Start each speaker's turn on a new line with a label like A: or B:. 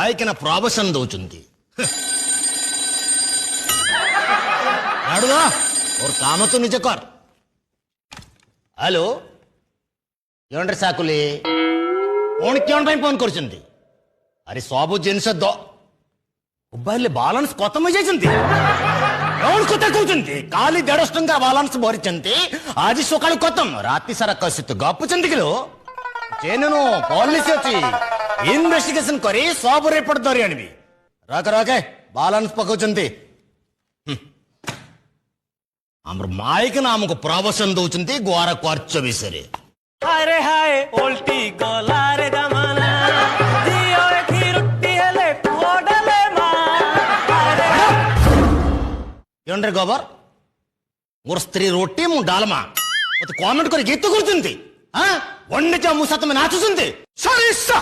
A: आयकिन प्रॉबशन दौचुंदी नाडुदा और काम तो निज कर हेलो योंड्रे साकुले ओन क्यों भाई फोन करचंदी अरे सब जिनस दो मोबाइल बैलेंस खत्म हो जाइछंती कौन कथा कहउछंती काली 150 टंका बैलेंस भरिछंती आज सकाळ खत्म राति सारा कसित गपुछंती किलो चेननो पॉलिसी अछि इन्वेस्टिगेशन करी सब रिपोर्ट धरि आनिबी रख रखे बैलेंस पकाउछंती हमर माइक नाम को प्रवचन दउछंती गोरा खर्च विषय
B: अरे हाय उल्टी गला रे जमाना जियो की रुट्टी हेले कोडले मा
A: योंड्रे गोबर मोर स्त्री रोटी मु डालमा मते कमेंट करी गीत करछंती हां वन्ने जा मु साथ में नाचुछंती सरिसा